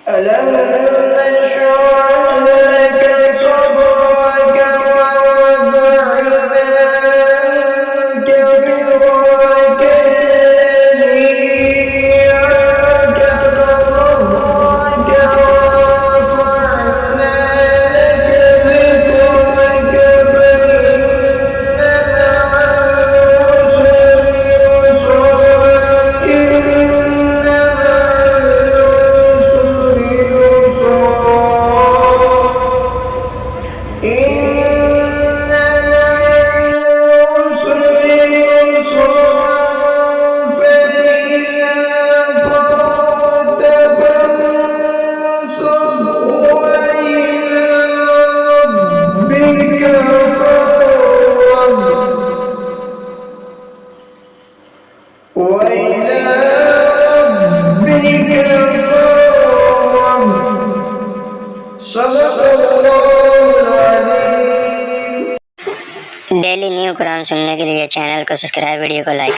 ألم نشرح لك صدرك ووضعنا عنك وزرك الذي أنقض ظهرك ورفعنا لك ذكرك فإن مع العسر يسرا إن مع العسر يسرا إن مع العسر يسرا فإذا فرغت فانصب وإلى ربك فارغب وإلى ربك فارغب صدق الله العظيم। Daily new Quran सुनने के लिए चैनल को सब्सक्राइब, वीडियो को लाइक।